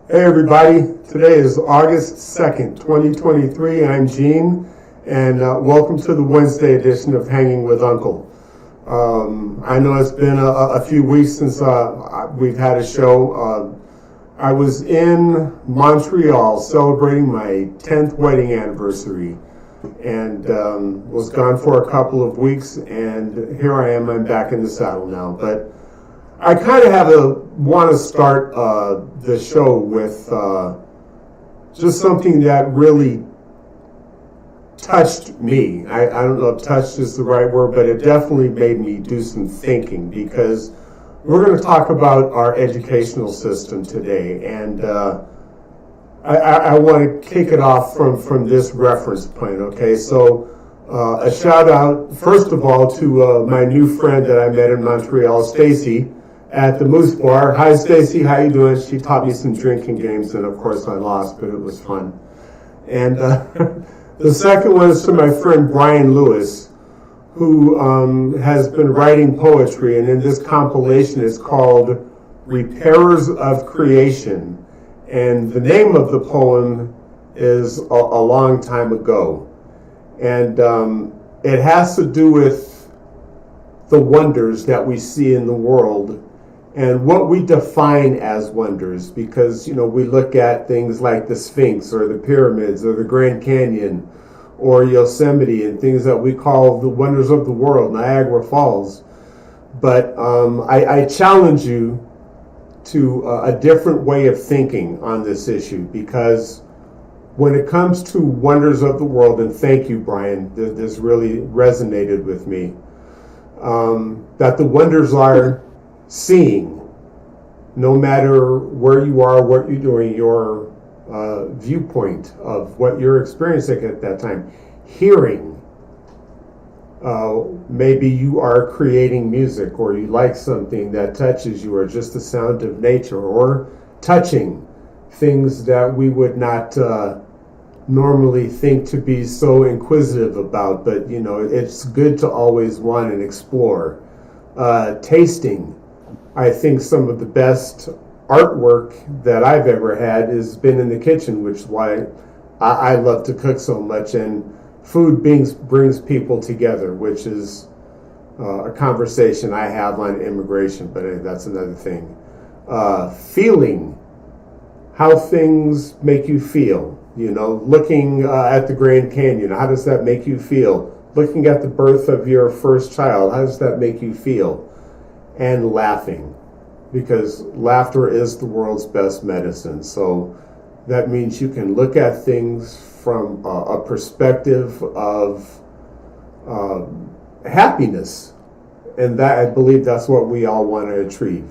Hey everybody, today is August 2nd, 2023. I'm Gene, and welcome to the Wednesday edition of Hanging with Uncle. I know it's been a few weeks since we've had a show. I was in Montreal celebrating my 10th wedding anniversary and was gone for a couple of weeks, and here I am, I'm back in the saddle now. But I kind of want to start the show with just something that really touched me. I don't know if touched is the right word, but it definitely made me do some thinking, because we're going to talk about our educational system today. And I want to kick it off from this reference point, okay? So a shout out, first of all, to my new friend that I met in Montreal, Stacy, at the Moose Bar. Hi, Stacy. How you doing? She taught me some drinking games, and of course I lost, but it was fun. And the second one is to my friend Brian Lewis, who has been writing poetry, and in this compilation it's called Repairers of Creation. And the name of the poem is A Long Time Ago. And it has to do with the wonders that we see in the world and what we define as wonders, because, you know, we look at things like the Sphinx or the pyramids or the Grand Canyon or Yosemite and things that we call the wonders of the world, Niagara Falls. But I challenge you to a different way of thinking on this issue, because when it comes to wonders of the world, and thank you, Brian, this really resonated with me, that the wonders are seeing, no matter where you are, what you're doing, your viewpoint of what you're experiencing at that time. Hearing, maybe you are creating music, or you like something that touches you, or just the sound of nature, or touching things that we would not normally think to be so inquisitive about, but you know, it's good to always want and explore. Tasting, I think some of the best artwork that I've ever had has been in the kitchen, which is why I love to cook so much. And food brings people together, which is a conversation I have on immigration, but that's another thing. Feeling, how things make you feel. You know, looking at the Grand Canyon, how does that make you feel? Looking at the birth of your first child, how does that make you feel? And laughing, because laughter is the world's best medicine. So that means you can look at things from a perspective of happiness, and that, I believe, that's what we all want to achieve.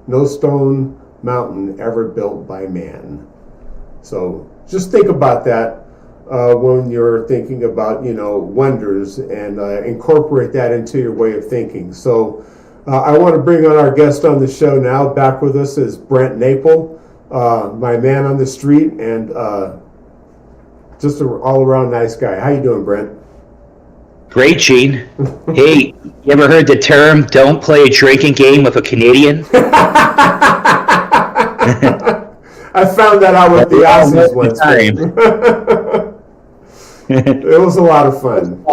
No stone mountain ever built by man. So just think about that when you're thinking about, you know, wonders, and incorporate that into your way of thinking. So I want to bring on our guest on the show now. Back with us is Brent Knaple, my man on the street, and just an all-around nice guy. How you doing, Brent? Great, Gene. Hey, you ever heard the term, don't play a drinking game with a Canadian? I found that out with the Aussies once. It was a lot of fun.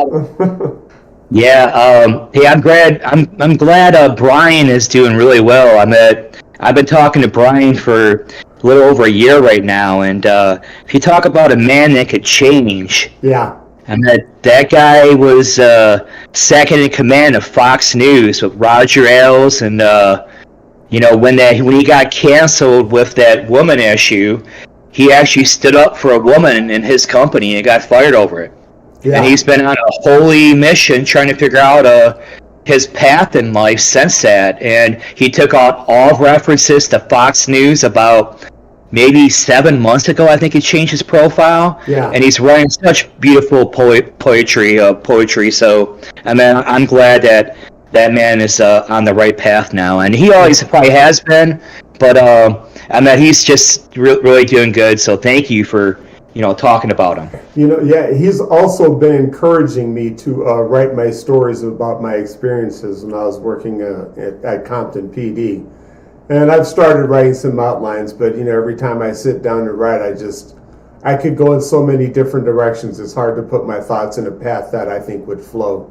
Yeah. Hey, I'm glad Brian is doing really well. I've been talking to Brian for a little over a year right now, and if you talk about a man that could change, yeah, and that guy was second in command of Fox News with Roger Ailes, and you know, when he got canceled with that woman issue, he actually stood up for a woman in his company and got fired over it. Yeah. And he's been on a holy mission trying to figure out his path in life since that. And he took out all references to Fox News about maybe 7 months ago. I think he changed his profile. Yeah. And he's writing such beautiful poetry. So, I mean, I'm glad that man is on the right path now. And he always probably has been, but I mean, he's just really doing good. So thank you for, you know, talking about him. You know, yeah, he's also been encouraging me to write my stories about my experiences when I was working at Compton PD. And I've started writing some outlines, but every time I sit down to write, I could go in so many different directions. It's hard to put my thoughts in a path that I think would flow.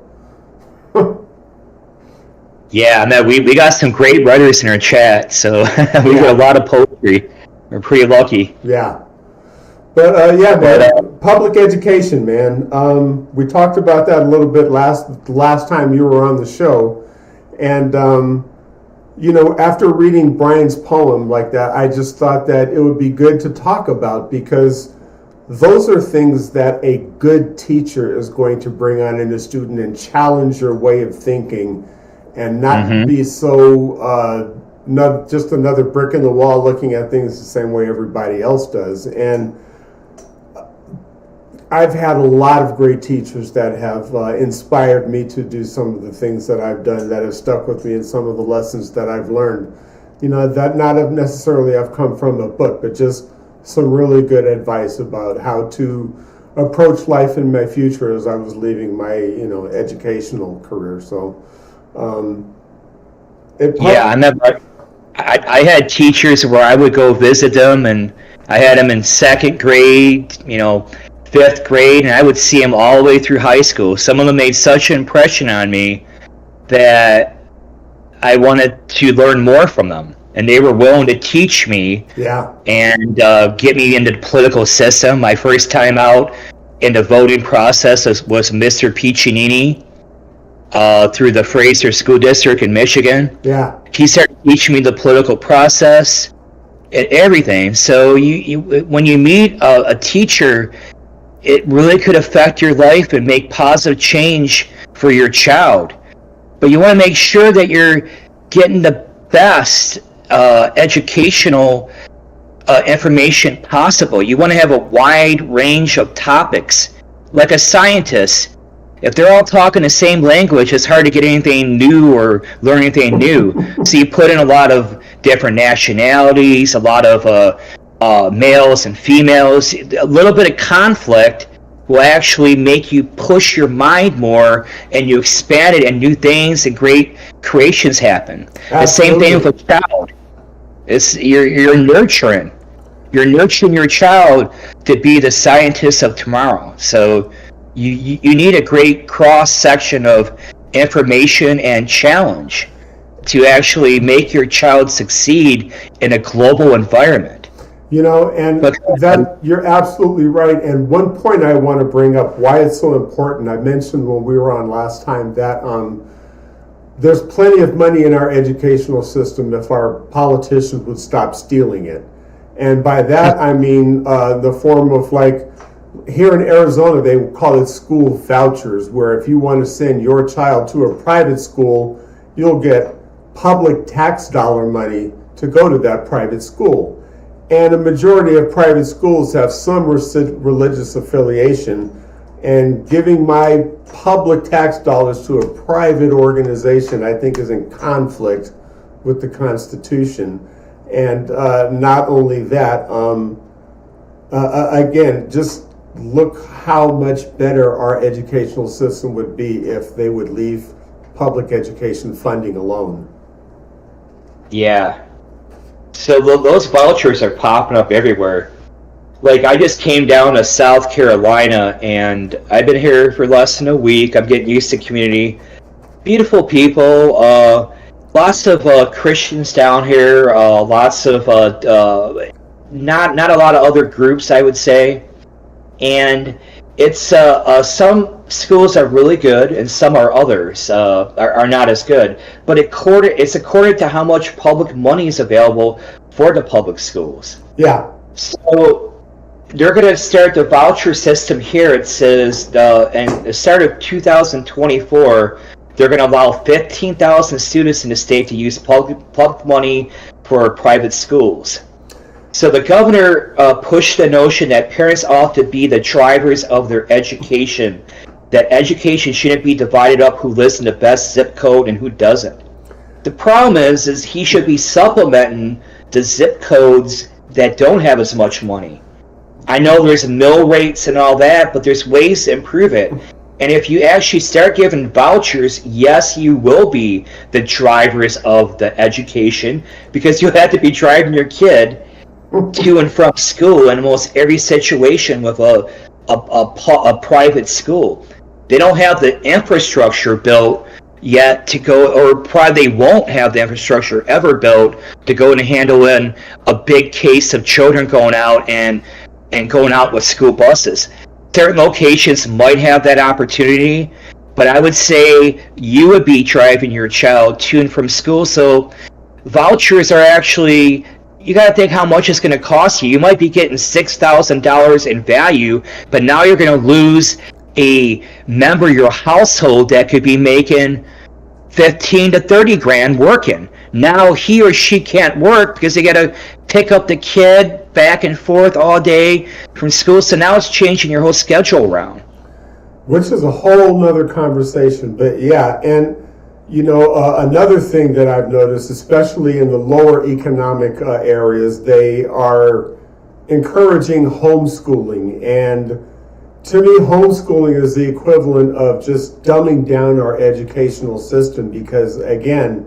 Yeah, man, we got some great writers in our chat, so we got a lot of poetry. We're pretty lucky. Yeah. But man, public education, man. We talked about that a little bit last time you were on the show. And, after reading Brian's poem like that, I just thought that it would be good to talk about, because those are things that a good teacher is going to bring on in a student and challenge your way of thinking, and not be so not just another brick in the wall looking at things the same way everybody else does. And I've had a lot of great teachers that have inspired me to do some of the things that I've done, that have stuck with me, and some of the lessons that I've learned. That not necessarily have come from a book, but just some really good advice about how to approach life in my future as I was leaving my educational career. So I had teachers where I would go visit them, and I had them in second grade, fifth grade, and I would see them all the way through high school. Some of them made such an impression on me that I wanted to learn more from them, and they were willing to teach me and get me into the political system. My first time out in the voting process was Mr. Piccinini through the Fraser School District in Michigan. Yeah. He started teaching me the political process and everything. So when you meet a teacher, it really could affect your life and make positive change for your child. But you want to make sure that you're getting the best educational information possible. You want to have a wide range of topics. Like a scientist, if they're all talking the same language, it's hard to get anything new or learn anything new. So you put in a lot of different nationalities, a lot of males and females. A little bit of conflict will actually make you push your mind more, and you expand it, and new things and great creations happen. Absolutely. The same thing with a child. You're nurturing your child to be the scientist of tomorrow. So you need a great cross section of information and challenge to actually make your child succeed in a global environment. And that you're absolutely right. And one point I want to bring up why it's so important. I mentioned when we were on last time that there's plenty of money in our educational system if our politicians would stop stealing it. And by that I mean the form of, like, here in Arizona they call it school vouchers, where if you want to send your child to a private school, you'll get public tax dollar money to go to that private school. And a majority of private schools have some religious affiliation, and giving my public tax dollars to a private organization, I think, is in conflict with the Constitution. And not only that, again, just look how much better our educational system would be if they would leave public education funding alone. Yeah. So those vouchers are popping up everywhere. Like, I just came down to South Carolina, and I've been here for less than a week. I'm getting used to community. Beautiful people. Lots of Christians down here. Lots of not a lot of other groups, I would say. And it's some schools are really good, and some are others are not as good. But it's according to how much public money is available for the public schools. Yeah. So they're going to start the voucher system here. It says and the start of 2024, they're going to allow 15,000 students in the state to use public money for private schools. So the governor pushed the notion that parents ought to be the drivers of their education, that education shouldn't be divided up who lives in the best zip code and who doesn't. The problem is he should be supplementing the zip codes that don't have as much money. I know there's mill rates and all that, but there's ways to improve it. And if you actually start giving vouchers, yes, you will be the drivers of the education, because you'll have to be driving your kid to and from school in almost every situation with a private school. They don't have the infrastructure built yet to go, or probably they won't have the infrastructure ever built to go and handle in a big case of children going out and going out with school buses. Certain locations might have that opportunity, but I would say you would be driving your child to and from school. So vouchers are actually, you got to think how much it's going to cost you. You might be getting $6,000 in value, but now you're going to lose a member of your household that could be making 15 to 30 grand working. Now he or she can't work because they got to pick up the kid back and forth all day from school. So now it's changing your whole schedule around. Which is a whole nother conversation. But yeah, and another thing that I've noticed, especially in the lower economic areas, they are encouraging homeschooling. And to me, homeschooling is the equivalent of just dumbing down our educational system, because, again,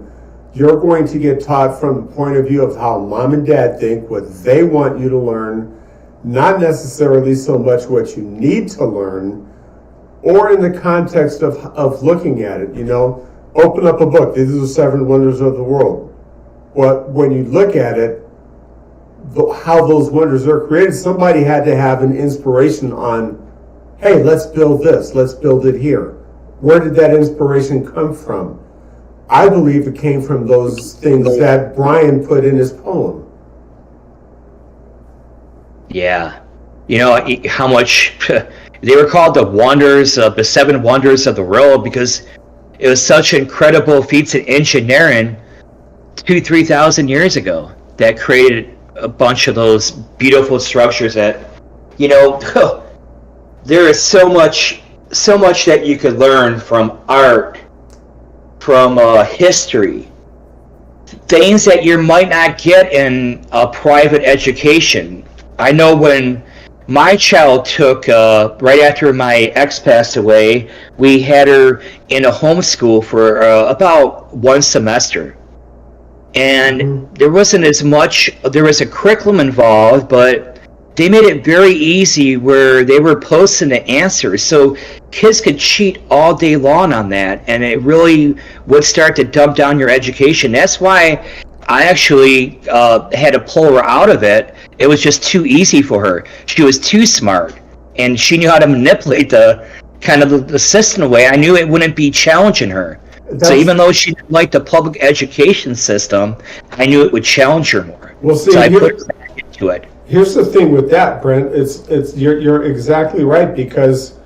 you're going to get taught from the point of view of how mom and dad think, what they want you to learn, not necessarily so much what you need to learn, or in the context of looking at it. Open up a book. These are the 7 wonders of the world. Well, when you look at it, how those wonders are created, somebody had to have an inspiration on, hey, let's build this, let's build it here. Where did that inspiration come from? I believe it came from those things that Brian put in his poem. Yeah. How much they were called the 7 wonders of the world, because it was such incredible feats of engineering 2,000-3,000 years ago that created a bunch of those beautiful structures that, there is so much that you could learn from art, from history, things that you might not get in a private education. I know when my child took, right after my ex passed away, we had her in a homeschool for about 1 semester. And there wasn't as much, there was a curriculum involved, but they made it very easy where they were posting the answers. So kids could cheat all day long on that, and it really would start to dumb down your education. That's why I actually had to pull her out of it. It was just too easy for her. She was too smart, and she knew how to manipulate the system away. I knew it wouldn't be challenging her. So even though she didn't like the public education system, I knew it would challenge her more. Well, see, so I put her back into it. Here's the thing with that, Brent. You're exactly right, because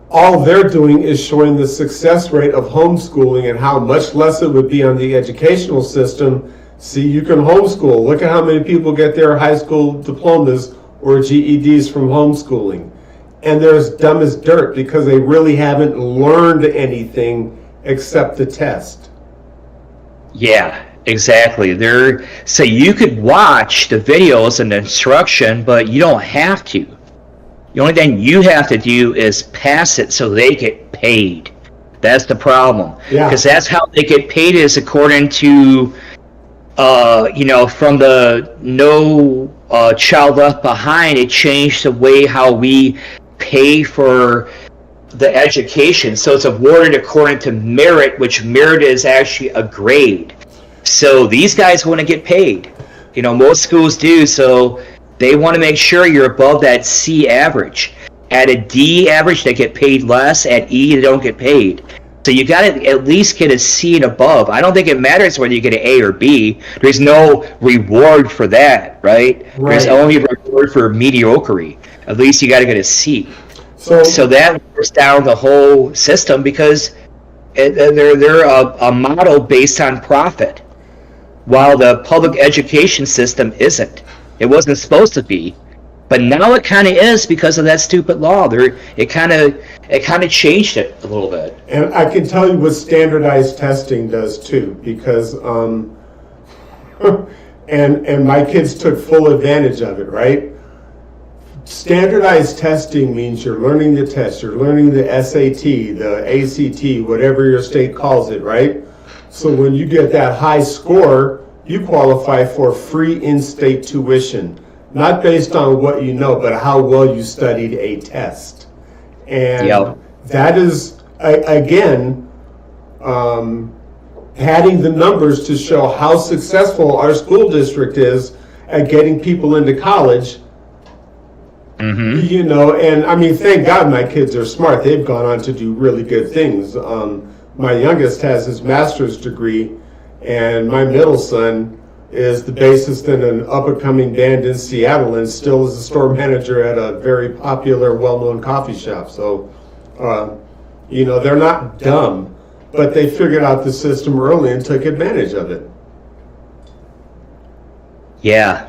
all they're doing is showing the success rate of homeschooling and how much less it would be on the educational system. See, you can homeschool. Look at how many people get their high school diplomas or GEDs from homeschooling. And they're as dumb as dirt because they really haven't learned anything except the test. Yeah, exactly. So you could watch the videos and the instruction, but you don't have to. The only thing you have to do is pass it so they get paid. That's the problem. Yeah. Because that's how they get paid, is according to, from the No Child Left Behind, it changed the way how we pay for the education. So it's awarded according to merit, which merit is actually a grade. So these guys want to get paid. Most schools do, so they want to make sure you're above that C average. At a D average, they get paid less. At E, they don't get paid. So you got to at least get a C and above. I don't think it matters whether you get an A or B. There's no reward for that, right? There's only a reward for mediocrity. At least you got to get a C. So that works down the whole system, because they're a model based on profit, while the public education system isn't. It wasn't supposed to be, but now it kind of is because of that stupid law. It kind of changed it a little bit. And I can tell you what standardized testing does too, because and my kids took full advantage of it, right? standardized testing means you're learning the test, you're learning the SAT, the ACT, whatever your state calls it, right? So when you get that high score, you qualify for free in-state tuition, not based on what you know, but how well you studied a test. And that is, again, adding the numbers to show how successful our school district is at getting people into college. You know, and I mean, thank God my kids are smart. They've gone on to do really good things. My youngest has his master's degree, and my middle son is the bassist in an up-and-coming band in Seattle and still is a store manager at a very popular, well-known coffee shop. So, you know, they're not dumb, but they figured out the system early and took advantage of it. Yeah.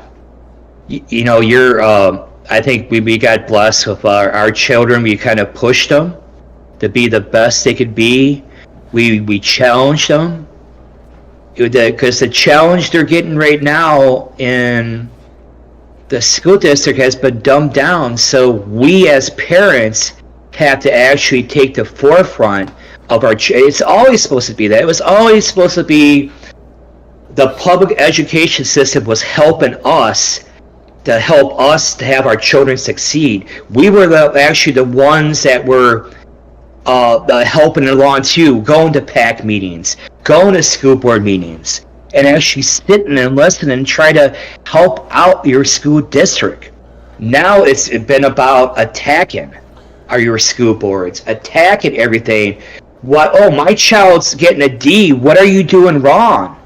You know, I think we got blessed with our children. We kind of pushed them to be the best they could be. We challenged them. Because the challenge they're getting right now in the school district has been dumbed down. So we as parents have to actually take the forefront of our. It's always supposed to be that. It was always supposed to be the public education system was helping us to have our children succeed. We were actually the ones that were helping along too, going to PAC meetings, going to school board meetings, and actually sitting and listening and try to help out your school district. Now it's been about attacking your school boards, attacking everything. Oh, my child's getting a D. What are you doing wrong?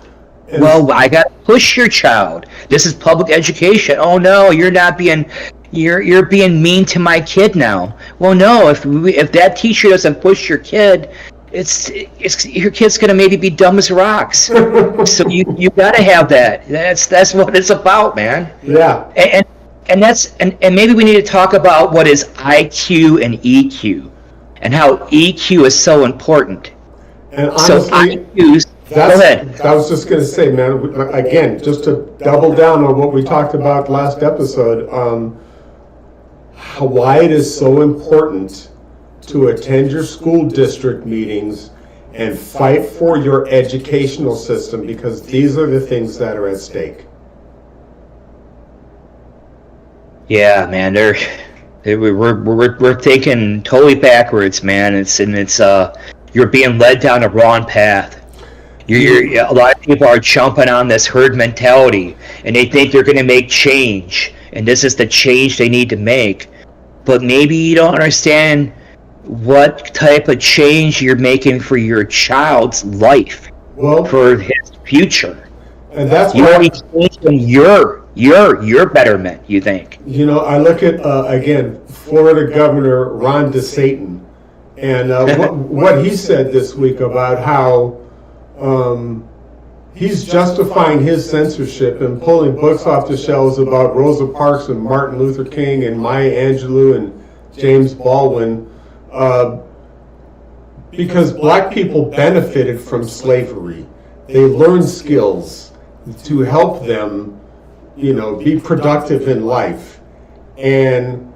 Well, I got to push your child. This is public education. Oh no, you're not being. You're being mean to my kid now. Well, no. If that teacher doesn't push your kid, it's your kid's gonna maybe be dumb as rocks. So you gotta have that. That's what it's about, man. Yeah. And maybe we need to talk about what is IQ and EQ, and how EQ is so important. And honestly, so IQ's. Go ahead. I was just going to say, man, again, just to double down on what we talked about last episode, why it is so important to attend your school district meetings and fight for your educational system, because these are the things that are at stake. Yeah, man, we're thinking totally backwards, man. It's you're being led down a wrong path. A lot of people are jumping on this herd mentality, and they think they're going to make change, and this is the change they need to make. But maybe you don't understand what type of change you're making for your child's life, for his future. And that's you want to change in your betterment. You think? You know, I look at again, Florida Governor Ron DeSantis, and what he said this week about how. He's justifying his censorship and pulling books off the shelves about Rosa Parks and Martin Luther King and Maya Angelou and James Baldwin, because black people benefited from slavery. They learned skills to help them, you know, be productive in life. And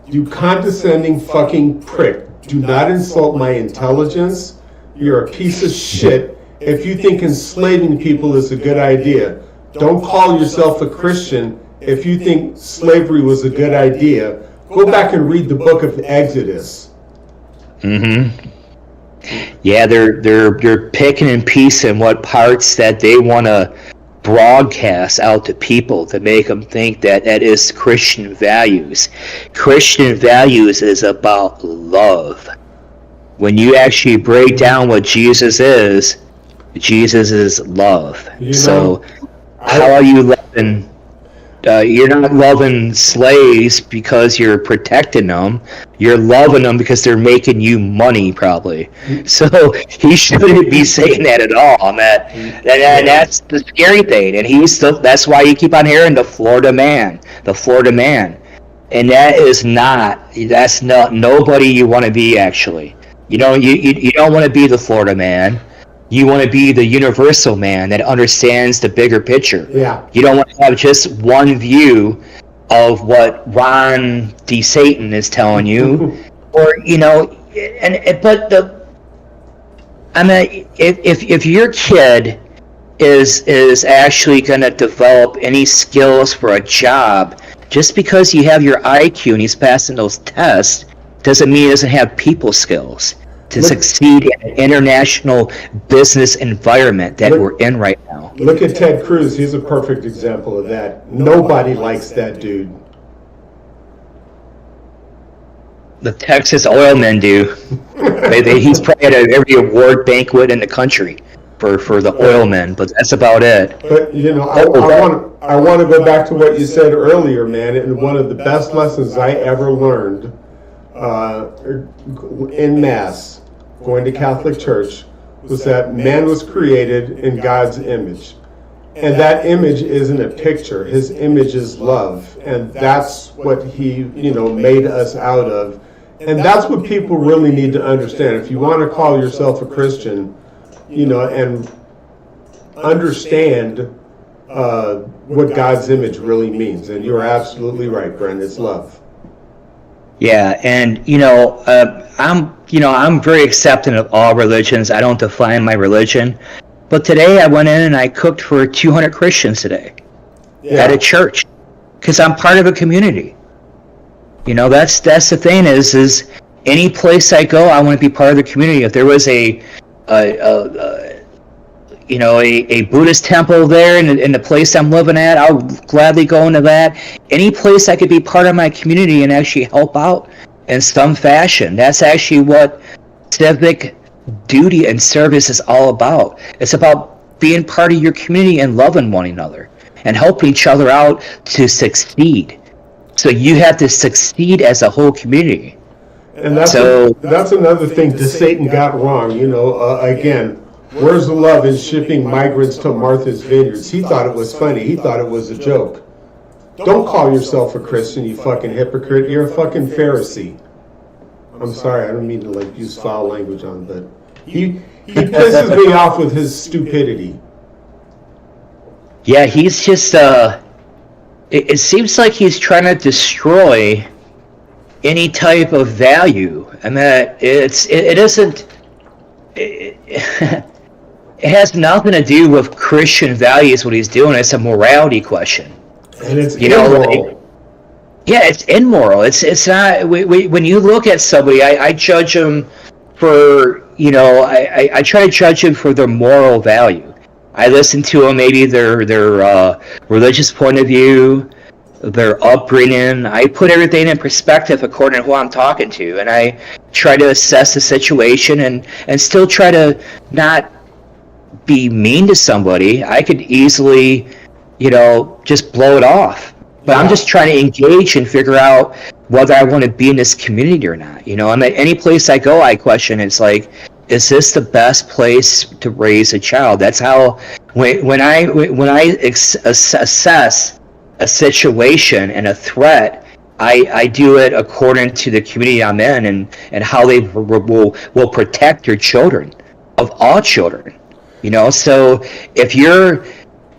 you condescending fucking prick, do not insult my intelligence. You're a piece of shit. If you think enslaving people is a good idea, don't call yourself a Christian if you think slavery was a good idea. Go back and read the book of Exodus. Yeah, they're picking and piecing what parts that they want to broadcast out to people to make them think that is Christian values. Christian values is about love. When you actually break down what Jesus is love. So how are you loving? You're not loving slaves because you're protecting them. You're loving them because they're making you money, probably. So he shouldn't be saying that at all. And that's the scary thing. And that's why you keep on hearing the Florida man. And that's not nobody you want to be, actually. You don't want to be the Florida man. You want to be the universal man that understands the bigger picture. Yeah. You don't want to have just one view of what Ron D. Satan is telling you, or I mean, if your kid is actually going to develop any skills for a job, just because you have your IQ and he's passing those tests, doesn't mean he doesn't have people skills to succeed in an international business environment that we're in right now. Look at Ted Cruz. He's a perfect example of that. Nobody likes that dude. The Texas oil men do. He's probably at every award banquet in the country for the oil men, but that's about it. But I want to go back to what you said earlier, man. And one of the best lessons I ever learned in Mass, going to Catholic Church, was that man was created in God's image. And that image isn't a picture. His image is love. And that's what he, made us out of. And that's what people really need to understand. If you want to call yourself a Christian, and understand what God's image really means. And you're absolutely right, Brent. It's love. Yeah, and I'm very accepting of all religions. I don't define my religion. But today I went in and I cooked for 200 Christians today at a church because I'm part of a community. That's the thing is any place I go, I want to be part of the community. If there was a Buddhist temple there in the place I'm living at, I'll gladly go into that. Any place I could be part of my community and actually help out in some fashion. That's actually what civic duty and service is all about. It's about being part of your community and loving one another and helping each other out to succeed. So you have to succeed as a whole community. And that's another thing that Satan got wrong. Again, where's the love in shipping migrants to Martha's Vineyards? He thought it was funny. He thought it was a joke. Don't call yourself a Christian, you fucking hypocrite. You're a fucking Pharisee. I'm sorry, I don't mean to use foul language on, but he pisses me off with his stupidity. Yeah, he's just it seems like he's trying to destroy any type of value. I mean, it has nothing to do with Christian values. What he's doing, it's a morality question. And it's immoral. It's immoral. It's not. When you look at somebody, I judge them for I try to judge them for their moral value. I listen to them, maybe their religious point of view, their upbringing. I put everything in perspective according to who I'm talking to, and I try to assess the situation and still try to not be mean to somebody. I could easily, just blow it off. But I'm just trying to engage and figure out whether I want to be in this community or not. I mean, any place I go, I question. It's like, is this the best place to raise a child? That's how when I assess a situation and a threat, I do it according to the community I'm in and how they will protect their children, of all children. So if you're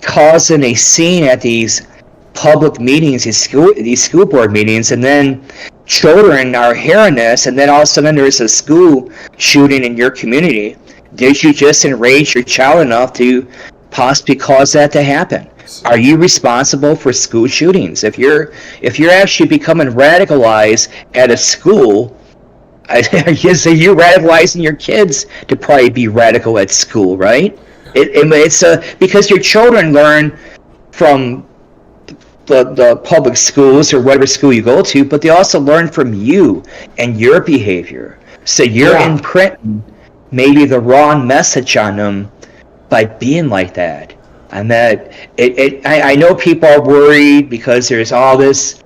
causing a scene at these public meetings, these school board meetings, and then children are hearing this, and then all of a sudden there's a school shooting in your community, did you just enrage your child enough to possibly cause that to happen? Are you responsible for school shootings? If you're actually becoming radicalized at a school, you're radicalizing your kids to probably be radical at school, right? It's because your children learn from the public schools or whatever school you go to, but they also learn from you and your behavior. So you're imprinting maybe the wrong message on them by being like that. And that I know people are worried because there's all this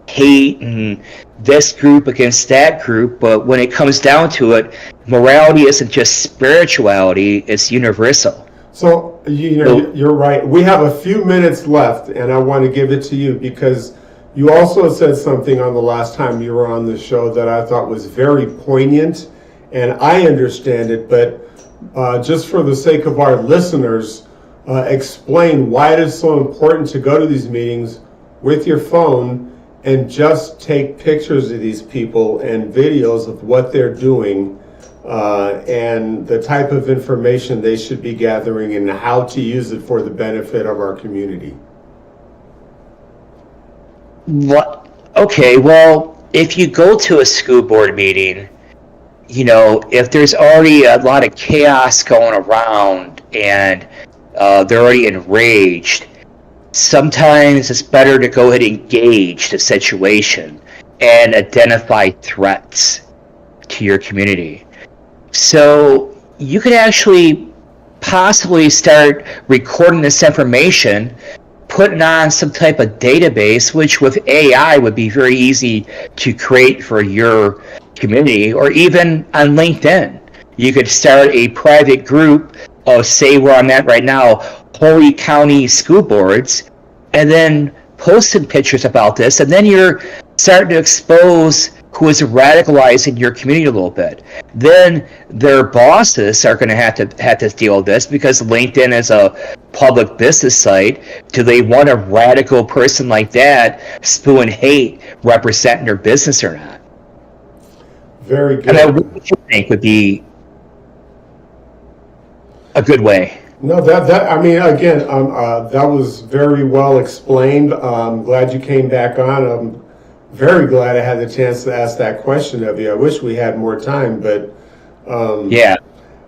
hate and this group against that group, but when it comes down to it, morality isn't just spirituality, it's universal. So, you're right. We have a few minutes left, and I want to give it to you because you also said something on the last time you were on the show that I thought was very poignant, and I understand it, but just for the sake of our listeners, explain why it is so important to go to these meetings, with your phone and just take pictures of these people and videos of what they're doing, and the type of information they should be gathering and how to use it for the benefit of our community. What? Okay, well, if you go to a school board meeting, if there's already a lot of chaos going around and they're already enraged, sometimes it's better to go ahead and engage the situation and identify threats to your community. So you could actually possibly start recording this information, putting on some type of database, which with AI would be very easy to create for your community, or even on LinkedIn. You could start a private group of, say, where I'm at right now, Horry County School Boards, and then posting pictures about this, and then you're starting to expose who is radicalizing your community a little bit. Then their bosses are going to have to deal with this, because LinkedIn is a public business site. Do they want a radical person like that spewing hate representing their business or not? Very good. And what do you think would be a good way? No, that was very well explained. I'm glad you came back on. I'm very glad I had the chance to ask that question of you. I wish we had more time, but yeah.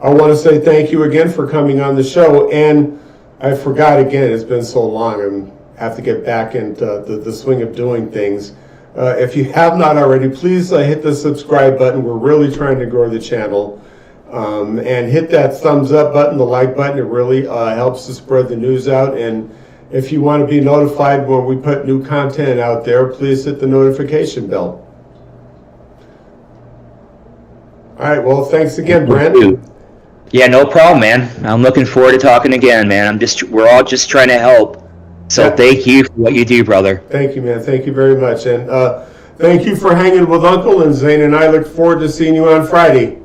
I want to say thank you again for coming on the show. And I forgot again, it's been so long. I have to get back into the swing of doing things. If you have not already, please hit the subscribe button. We're really trying to grow the channel. And hit that thumbs up button, the like button. It really helps to spread the news out. And if you want to be notified when we put new content out there, please hit the notification bell. All right. Well, thanks again, Brent. Yeah, no problem, man. I'm looking forward to talking again, man. We're all just trying to help. So Thank you for what you do, brother. Thank you, man. Thank you very much. And thank you for hanging with Uncle, and Zane and I look forward to seeing you on Friday.